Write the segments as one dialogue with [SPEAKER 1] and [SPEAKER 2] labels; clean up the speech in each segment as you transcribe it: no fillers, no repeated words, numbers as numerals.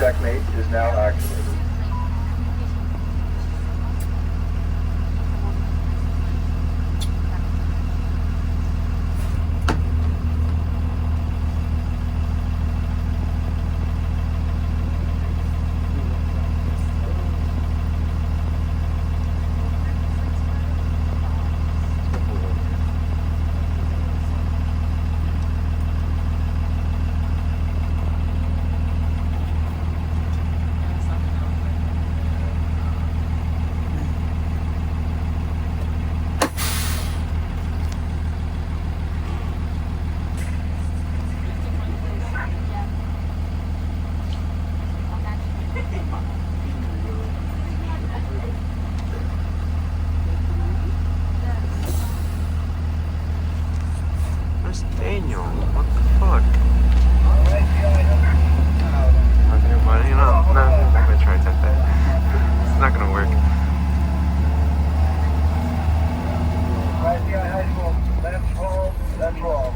[SPEAKER 1] checkmate is now activated.
[SPEAKER 2] Where's Daniel? What the fuck? You know, no, I'm gonna try to tap that. It's not gonna work.
[SPEAKER 1] That's wrong.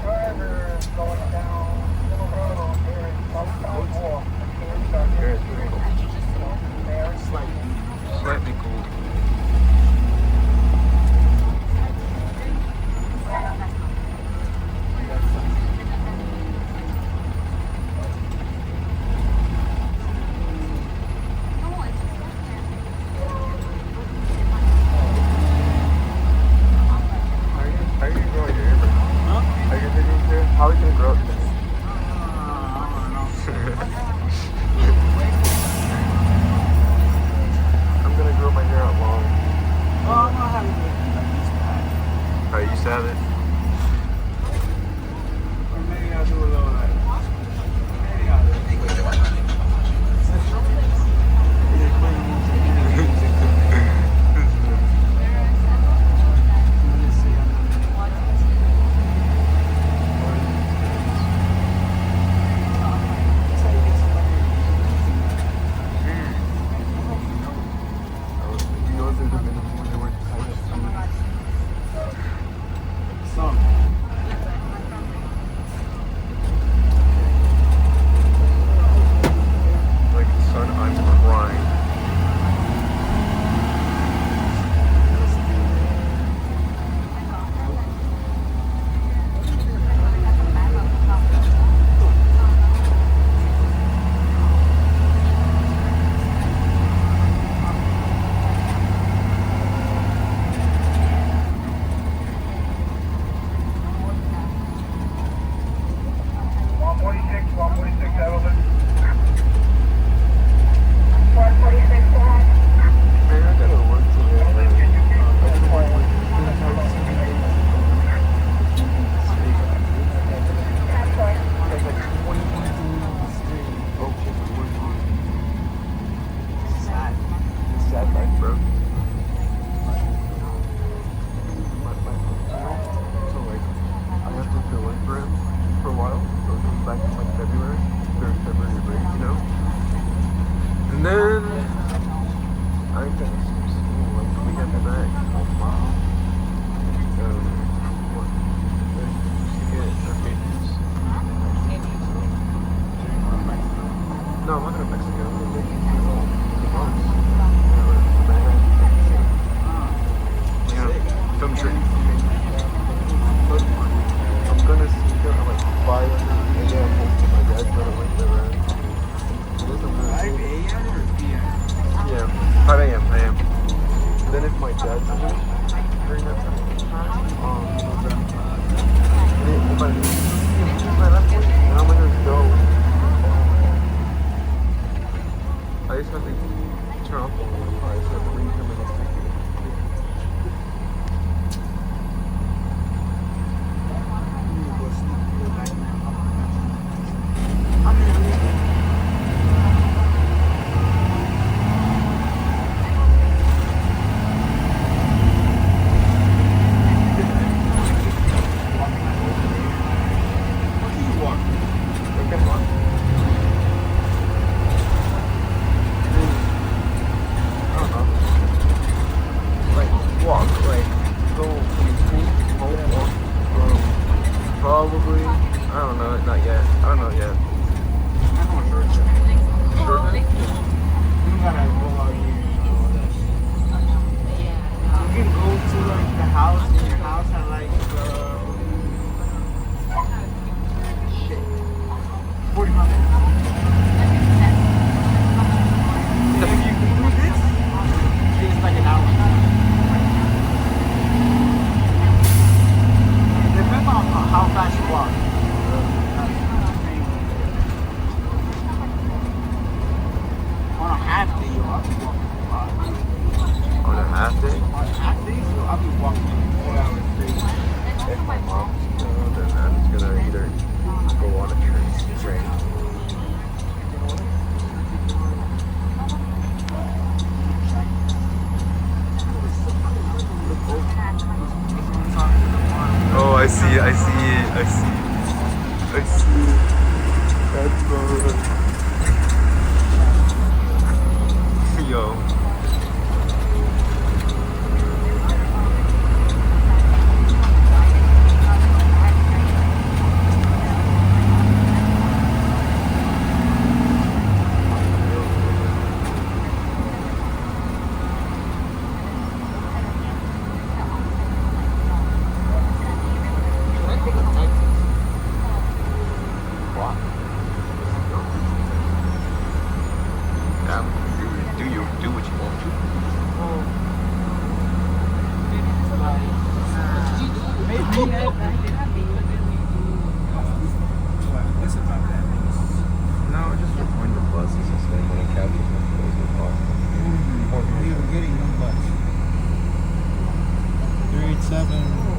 [SPEAKER 1] Driver going down Little Road here in Southside Walk.
[SPEAKER 2] Slightly cool. How are you gonna grow your hair, bro? Huh? How are you gonna grow your hair? How are you gonna grow it? I'm gonna grow my hair out long.
[SPEAKER 3] Oh, I'm not having it.
[SPEAKER 2] Are you used to have it?
[SPEAKER 3] Or maybe I'll do a little like. Maybe I'll do probably.
[SPEAKER 2] I don't know. Not yet. I don't know yet.
[SPEAKER 3] I know Georgia.
[SPEAKER 2] Georgia?
[SPEAKER 3] You gotta go out here and all that shit. You can go to like the house in your house at like shit. 45 minutes. If you can do this, it's like an hour. It depends on how fast you walk. On a half day, I'll be walking a lot.
[SPEAKER 2] On a half day?
[SPEAKER 3] On a half day, I'll be walking 4 hours straight.
[SPEAKER 2] If my mom's then I'm just gonna either go on a train. Oh, I see it. That's good. Yo. Do what you want to. No, just record the buses and stuff when it captures my clothes in the car.
[SPEAKER 3] You're getting one bus. 387.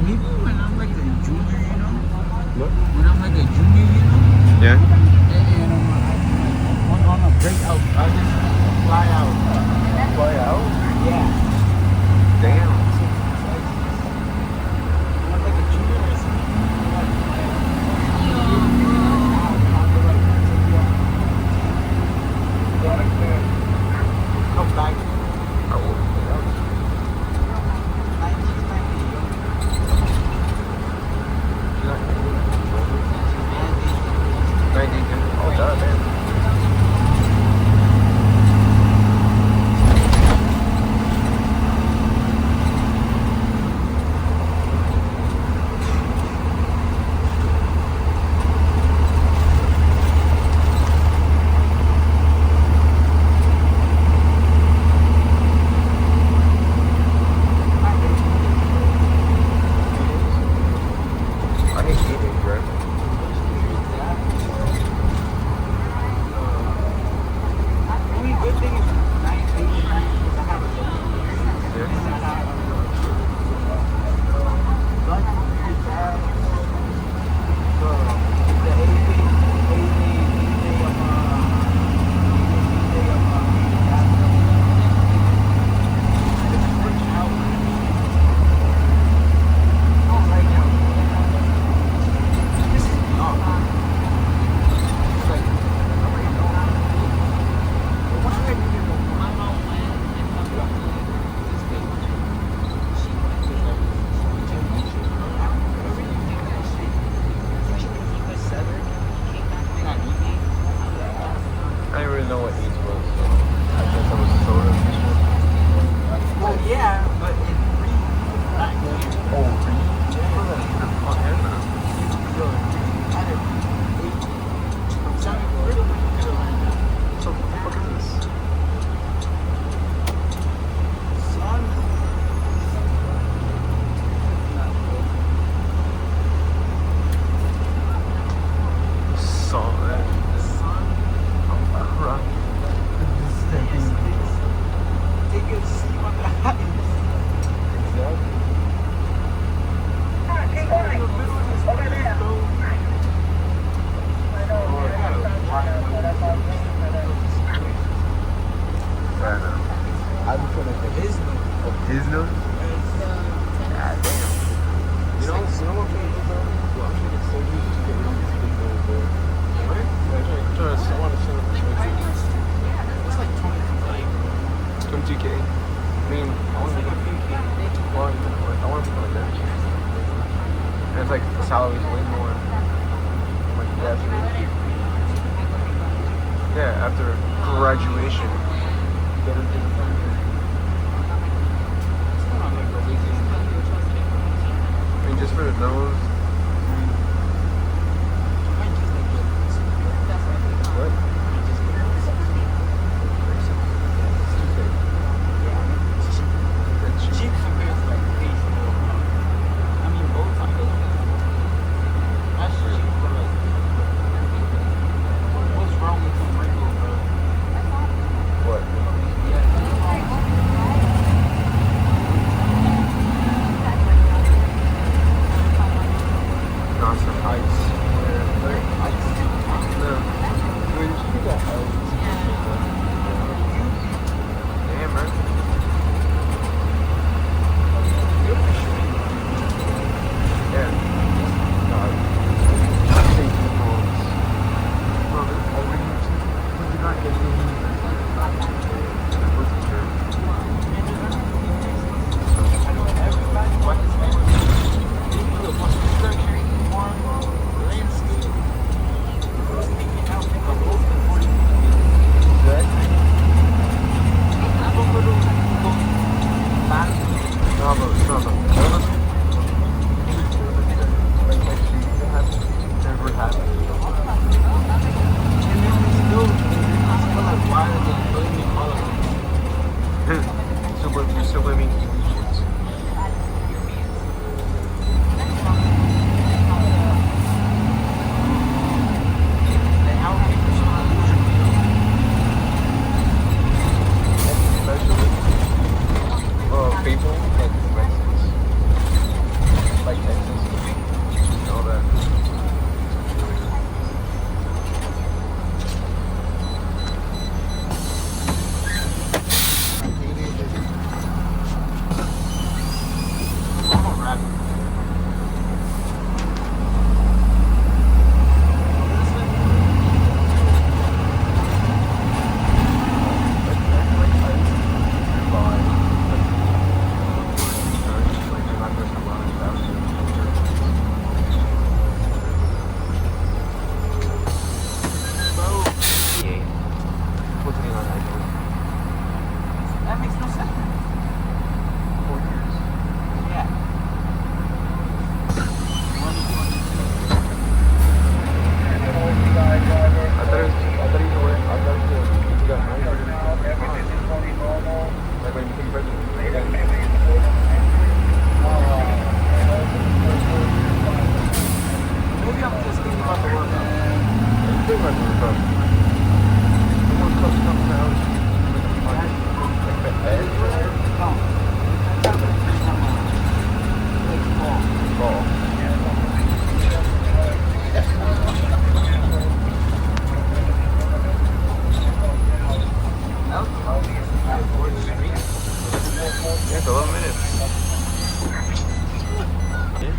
[SPEAKER 3] Maybe when I'm like a junior, you know?
[SPEAKER 2] What?
[SPEAKER 3] When I'm like a junior, you know?
[SPEAKER 2] Yeah?
[SPEAKER 3] And on a break out, I'll just fly out.
[SPEAKER 2] Fly out?
[SPEAKER 3] Yeah.
[SPEAKER 2] Damn.
[SPEAKER 3] I'm like a junior or something. Come back.
[SPEAKER 2] How old is that? 19. Oh, god damn. I hate eating, bro.
[SPEAKER 3] Only good thing is 19 is I have a
[SPEAKER 2] I didn't really know what each was, so I guess I was soda.
[SPEAKER 3] Well, yeah, but in Reed, not here.
[SPEAKER 2] Oh, so what the fuck is this? His nose? God damn. You know what I'm trying to do, bro? Well, I'm trying to send you to get rid of this big nose, bro. What? I want to send him to after graduation. I mean, just for the nose. What?
[SPEAKER 3] Cheap compared to like facial. I mean, both of them. That's cheap, but like, what's wrong with some wrinkles, bro?
[SPEAKER 2] What? Not some ice. No. Wait, you got ice. Damn, man. Yeah. God. Take the balls. Well, we did not get any. Sublimming illusions. People like Mexicans, like Texas, and all that.
[SPEAKER 3] That makes no sense.
[SPEAKER 2] 4 years.
[SPEAKER 3] Yeah.
[SPEAKER 2] I thought you were. I thought you got married. Like when you became president.
[SPEAKER 3] Maybe I'm just thinking about the workout.
[SPEAKER 2] You think about the workout. The one club comes out. Like the head.
[SPEAKER 3] No.
[SPEAKER 2] Ball. Yeah, it's 11 minutes. Yeah.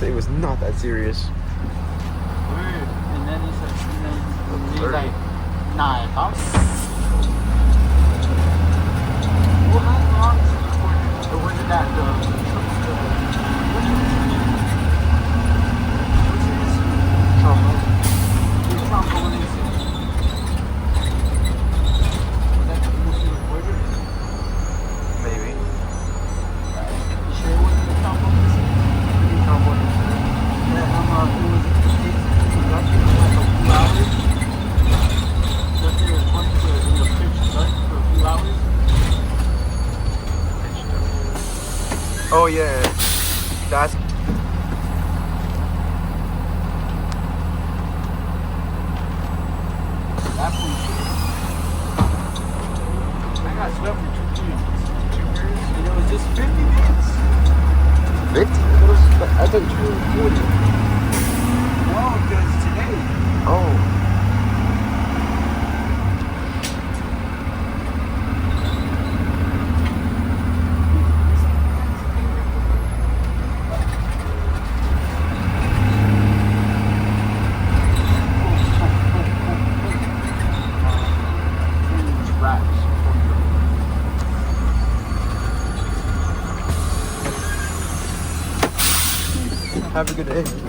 [SPEAKER 2] It was not that serious.
[SPEAKER 3] Weird. And then he said,
[SPEAKER 2] That's
[SPEAKER 3] he's like, Nah, if I'm... Well, how long is it recorded? Or was it that what's it? Trombone. The trombone is it? Was that the most you recorded?
[SPEAKER 2] Maybe.
[SPEAKER 3] You sure it wasn't the trombone is it?
[SPEAKER 2] The trombone incident.
[SPEAKER 3] Yeah, it was actually like a few hours. Left there recording for the pitch start for a few hours.
[SPEAKER 2] Oh yeah, that's
[SPEAKER 3] That food shit. I got swept for 2 years. And it was just 50 minutes.
[SPEAKER 2] 50. I thought you were 40.
[SPEAKER 3] No, because today.
[SPEAKER 2] Oh. Have a good day.